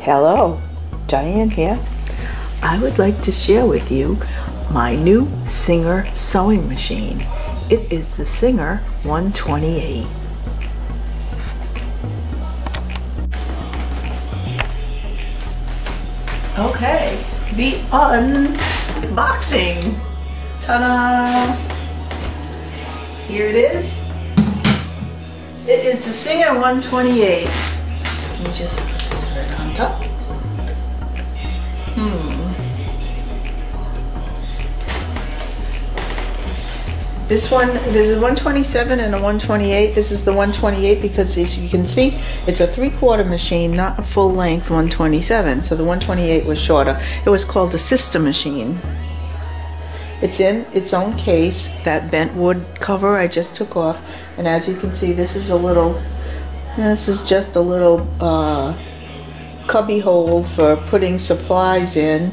Hello, Diane here. I would like to share with you my new Singer sewing machine. It is the Singer 128. Okay, the unboxing. Ta-da! Here it is. It is the Singer 128. Let me just put it on top. This one, there's a 127 and a 128. This is the 128 because, as you can see, it's a 3/4 machine, not a full length 127. So the 128 was shorter. It was called the sister machine. It's in its own case. That bent wood cover I just took off, and as you can see, this is just a little cubby hole for putting supplies in.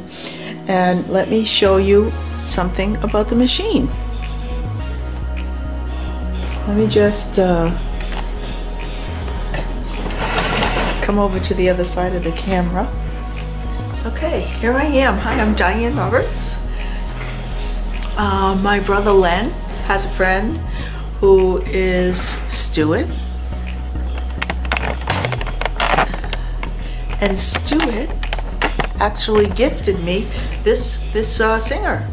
And let me show you something about the machine. Let me just come over to the other side of the camera. Okay, here I am. Hi, I'm Diane Roberts. My brother Len has a friend who is Stuart. And Stuart actually gifted me this Singer.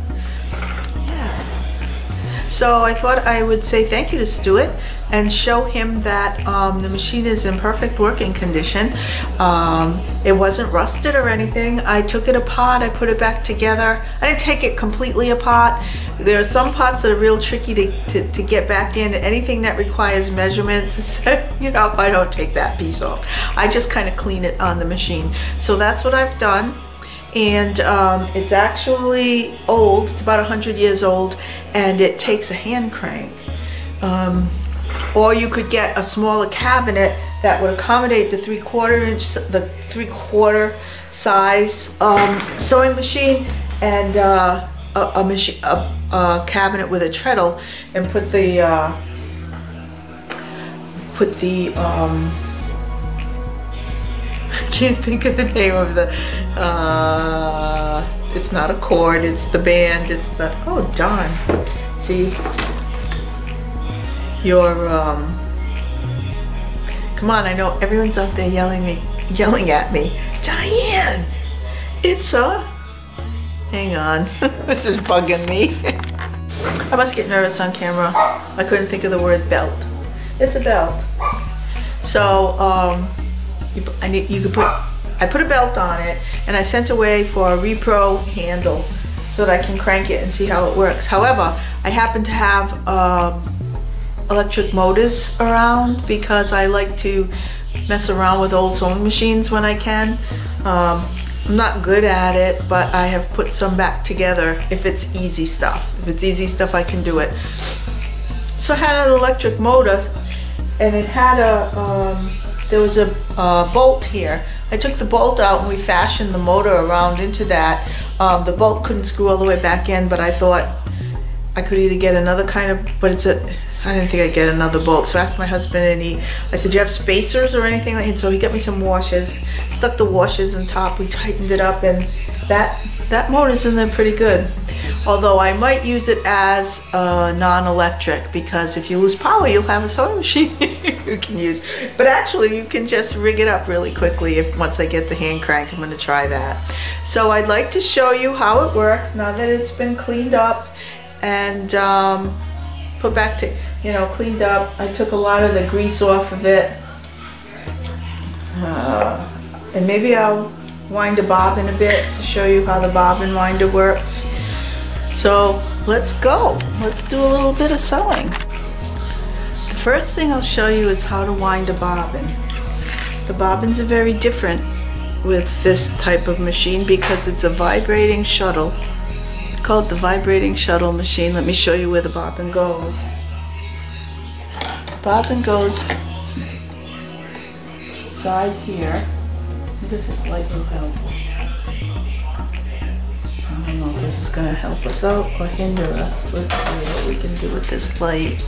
So I thought I would say thank you to Stuart and show him that the machine is in perfect working condition. It wasn't rusted or anything. I took it apart, I put it back together. I didn't take it completely apart. There are some parts that are real tricky to get back in. Anything that requires measurement to set, I don't take that piece off. I just kind of clean it on the machine. So that's what I've done. And it's actually old. It's about 100 years old, and it takes a hand crank. Or you could get a smaller cabinet that would accommodate the 3/4 size sewing machine, and a cabinet with a treadle, and put the I can't think of the name of the, it's not a cord, it's the band, it's the, oh darn, see, come on, I know everyone's out there yelling at me, Diane, it's a, hang on, this is bugging me. I must get nervous on camera. I couldn't think of the word belt. It's a belt. So, I put a belt on it, and I sent away for a repro handle so that I can crank it and see how it works. However, I happen to have electric motors around because I like to mess around with old sewing machines when I can. I'm not good at it, but I have put some back together if it's easy stuff. If it's easy stuff, I can do it. So I had an electric motor, and it had there was a bolt here. I took the bolt out and we fashioned the motor around into that. The bolt couldn't screw all the way back in, but I thought I could either get another kind of, I didn't think I'd get another bolt. So I asked my husband, and I said, do you have spacers or anything like that? So he got me some washers, stuck the washers on top, we tightened it up, and that motor's in there pretty good. Although I might use it as non-electric, because if you lose power, you'll have a sewing machine you can use. But actually, you can just rig it up really quickly. Once I get the hand crank, I'm going to try that. So I'd like to show you how it works now that it's been cleaned up and put back to, cleaned up. I took a lot of the grease off of it. And maybe I'll wind a bobbin a bit to show you how the bobbin winder works. So let's go. Let's do a little bit of sewing. The first thing I'll show you is how to wind a bobbin. The bobbins are very different with this type of machine because it's a vibrating shuttle. It's called the Vibrating Shuttle machine. Let me show you where the bobbin goes. The bobbin goes side here. Maybe this light will help. I don't know if this is going to help us out or hinder us. Let's see what we can do with this light.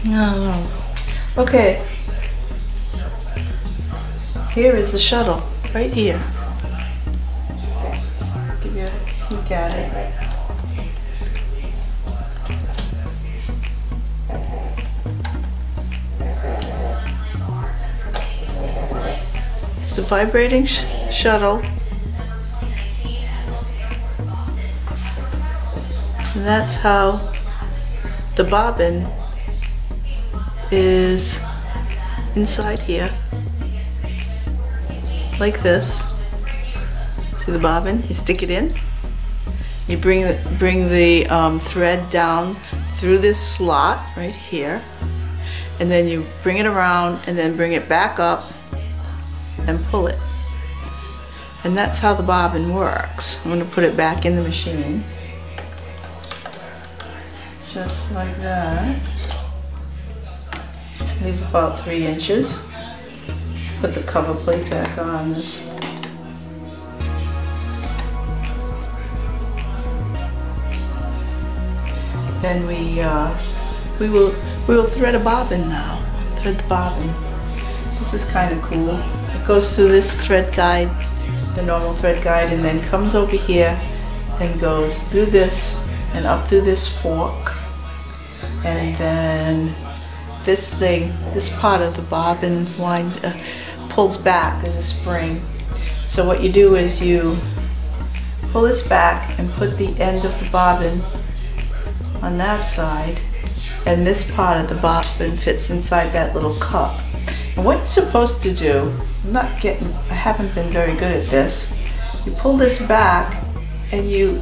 I don't know. Okay, here is the shuttle, right here. Give you a peek at it. It's the Vibrating Shuttle. And that's how the bobbin is inside here, like this. See the bobbin? You stick it in. You bring the thread down through this slot right here, and then you bring it around and then bring it back up and pull it. And that's how the bobbin works. I'm going to put it back in the machine. Just like that. Leave about 3 inches. Put the cover plate back on this. Then we will thread a bobbin now. Thread the bobbin. This is kind of cool. It goes through this thread guide, the normal thread guide, and then comes over here and goes through this and up through this fork, and then this thing, this part of the bobbin wind pulls back as a spring. So what you do is you pull this back and put the end of the bobbin on that side, and this part of the bobbin fits inside that little cup. And what you're supposed to do, I haven't been very good at this. You pull this back and you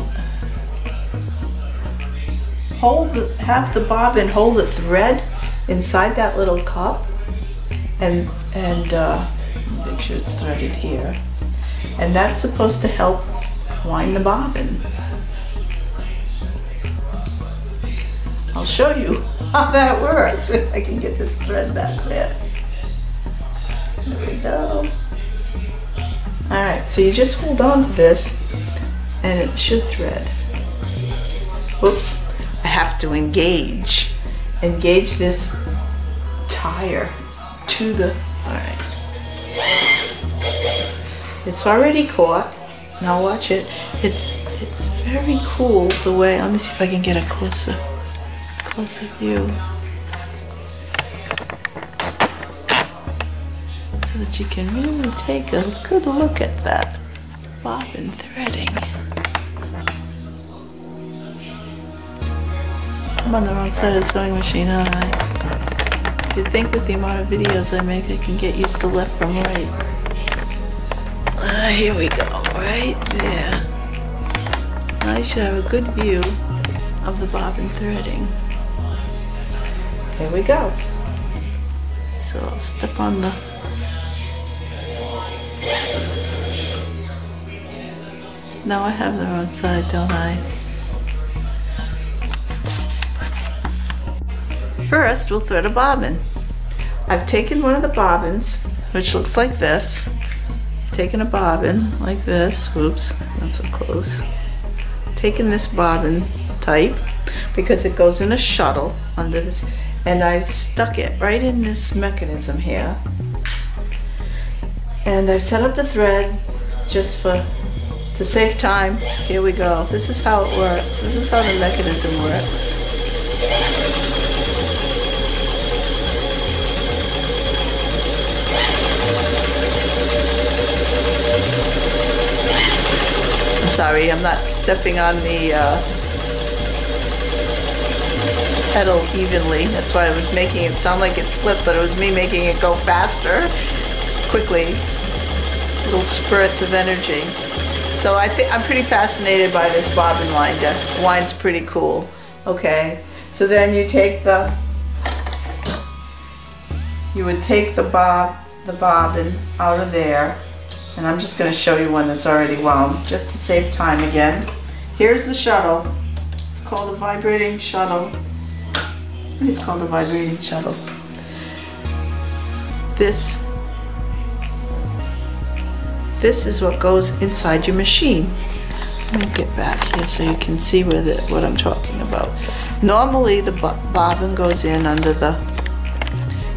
have the bobbin hold the thread inside that little cup, and make sure it's threaded here. And that's supposed to help wind the bobbin. I'll show you how that works if I can get this thread back there. There we go. Alright, so you just hold on to this and it should thread. Whoops, I have to engage this tire to the, alright. It's already caught. Now watch it. It's very cool the way, let me see if I can get a closer view, so that you can really take a good look at that bobbin threading. I'm on the wrong side of the sewing machine, aren't I? You'd think with the amount of videos I make, I can get used to left from right. Here we go, right there. Now you should have a good view of the bobbin threading. Here we go. So I'll step on the, now I have the wrong side, don't I? First, we'll thread a bobbin. I've taken one of the bobbins, which looks like this. Taken a bobbin like this. Oops, not so close. Taken this bobbin type because it goes in a shuttle under this, and I stuck it right in this mechanism here. And I set up the thread just to save time. Here we go. This is how it works. This is how the mechanism works. I'm sorry, I'm not stepping on the pedal evenly. That's why I was making it sound like it slipped, but it was me making it go faster, quickly. Little spurts of energy. So I'm pretty fascinated by this bobbin winder. The wind's pretty cool. Okay, so then you take you would take the bobbin out of there. And I'm just going to show you one that's already wound, just to save time again. Here's the shuttle. It's called a Vibrating Shuttle. I think it's called a Vibrating Shuttle. This is what goes inside your machine. Let me get back here so you can see what I'm talking about. Normally the bobbin goes in under the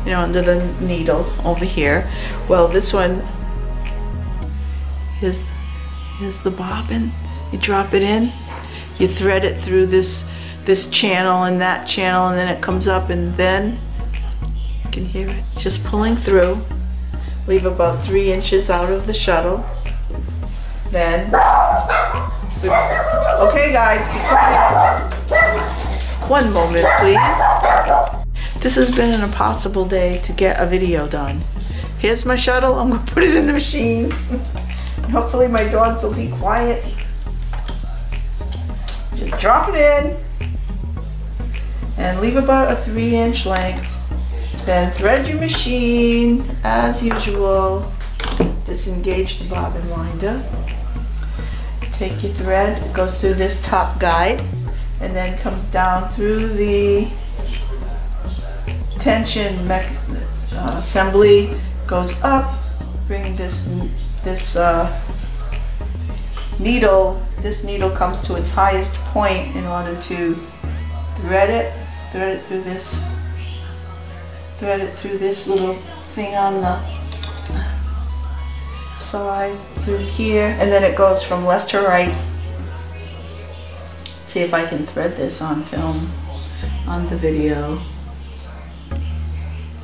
you know, under the needle over here. Well, this one, here's the bobbin. You drop it in, you thread it through this channel and that channel, and then it comes up, and then you can hear it. It's just pulling through. Leave about 3 inches out of the shuttle. Then, okay guys, be quiet. One moment, please. This has been an impossible day to get a video done. Here's my shuttle. I'm gonna put it in the machine. Hopefully my dogs will be quiet. Just drop it in and leave about a 3-inch length. Then thread your machine as usual. Disengage the bobbin winder. Take your thread, it goes through this top guide and then comes down through the tension assembly, goes up, bring this needle comes to its highest point in order to thread it through this little thing on the side, through here, and then it goes from left to right. See if I can thread this on film, on the video.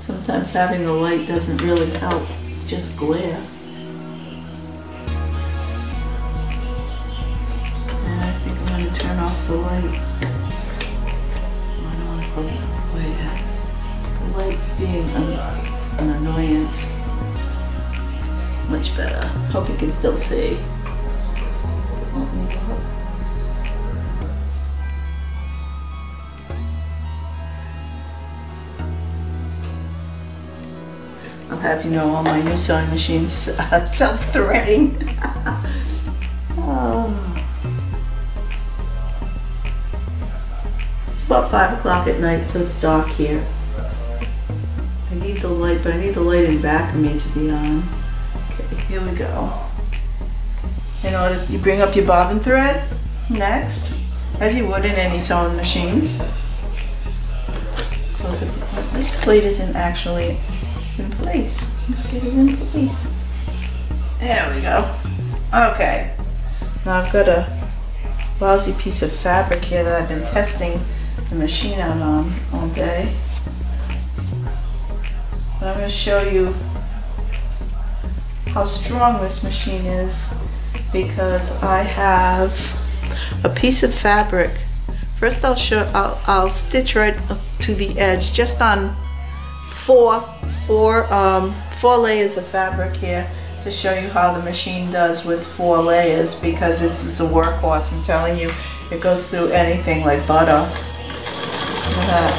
Sometimes having a light doesn't really help, just glare. And I think I'm going to turn off the light. I don't want to close it way yet. The light's being an annoyance. Much better. Hope you can still see. I'll have you know all my new sewing machines are self-threading. It's about 5 o'clock at night, so it's dark here. I need the light, but I need the light in back of me to be on. Okay, here we go. In order, you bring up your bobbin thread next, as you would in any sewing machine. Close it. This plate isn't actually in place. Let's get it in place. There we go. Okay. Now I've got a lousy piece of fabric here that I've been testing the machine out on all day. But I'm going to show you how strong this machine is, because I have a piece of fabric. First I'll stitch right up to the edge, just on four layers of fabric here, to show you how the machine does with 4 layers, because this is a workhorse. I'm telling you, it goes through anything like butter. Look at that.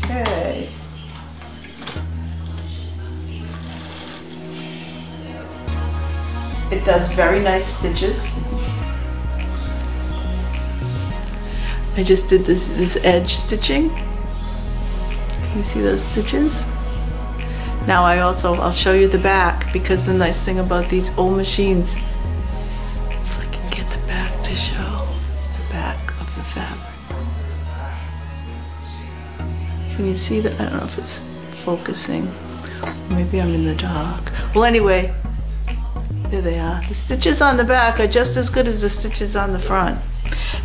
Okay. It does very nice stitches. I just did this edge stitching. Can you see those stitches? Now I'll show you the back, because the nice thing about these old machines, if I can get the back to show, is the back of the fabric. Can you see that? I don't know if it's focusing. Maybe I'm in the dark. Well, anyway, there they are. The stitches on the back are just as good as the stitches on the front.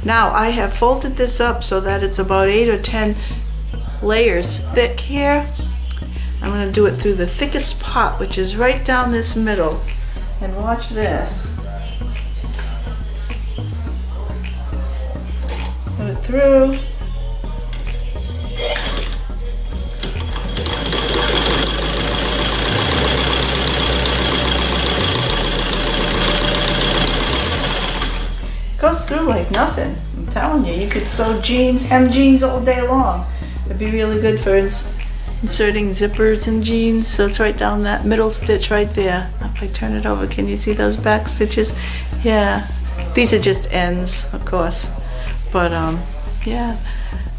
Now I have folded this up so that it's about 8 or 10 layers thick here. I'm going to do it through the thickest part, which is right down this middle. And watch this. Put it through. Goes through like nothing. I'm telling you, you could sew jeans, hem jeans all day long. It'd be really good for inserting zippers in jeans. So it's right down that middle stitch right there. If I turn it over, can you see those back stitches? Yeah, these are just ends, of course. But yeah,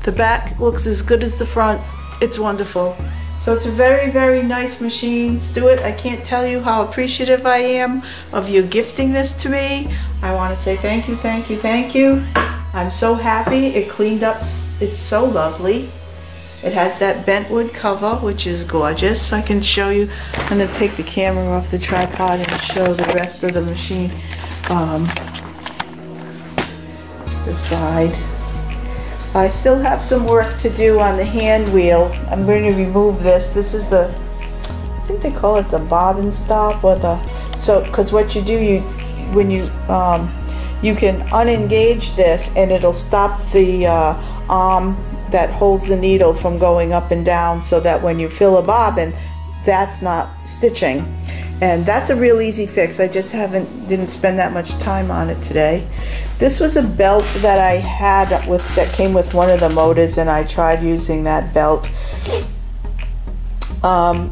the back looks as good as the front. It's wonderful. So it's a very, very nice machine. Stuart, I can't tell you how appreciative I am of you gifting this to me. I want to say thank you, thank you, thank you. I'm so happy. It cleaned up. It's so lovely. It has that bentwood cover, which is gorgeous. I can show you. I'm going to take the camera off the tripod and show the rest of the machine. The side. I still have some work to do on the hand wheel. I'm going to remove this. This is the, I think they call it the bobbin stop, or the, so, because what you do, when you can unengage this and it'll stop the arm that holds the needle from going up and down, so that when you fill a bobbin, that's not stitching. And that's a real easy fix. I just didn't spend that much time on it today. This was a belt that I had that came with one of the motors, and I tried using that belt.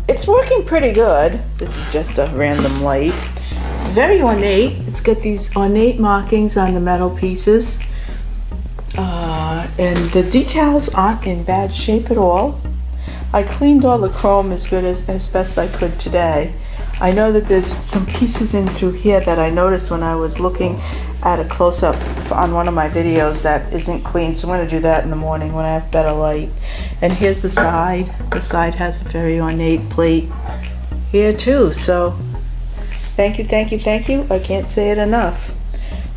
It's working pretty good. This is just a random light. It's very ornate. It's got these ornate markings on the metal pieces. And the decals aren't in bad shape at all. I cleaned all the chrome as best I could today. I know that there's some pieces in through here that I noticed when I was looking at a close-up on one of my videos that isn't clean, so I'm going to do that in the morning when I have better light. And here's the side. The side has a very ornate plate here too, so thank you, thank you, thank you. I can't say it enough.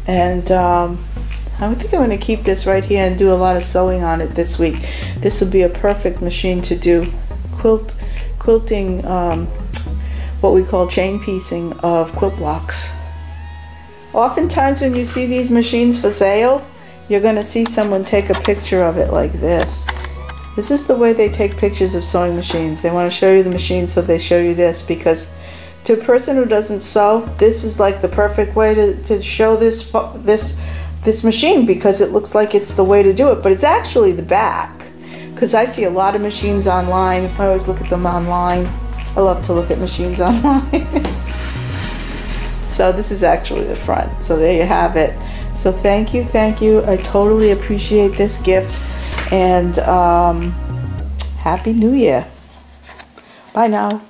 And I think I'm going to keep this right here and do a lot of sewing on it this week. This will be a perfect machine to do quilting, what we call chain piecing of quilt blocks. Oftentimes when you see these machines for sale, you're going to see someone take a picture of it like this. This is the way they take pictures of sewing machines. They want to show you the machine, so they show you this, because to a person who doesn't sew, this is like the perfect way to show this machine, because it looks like it's the way to do it, but it's actually the back. Because I see a lot of machines online. I always look at them online. I love to look at machines online. So this is actually the front. So there you have it. So thank you, thank you. I totally appreciate this gift. And Happy New Year. Bye now.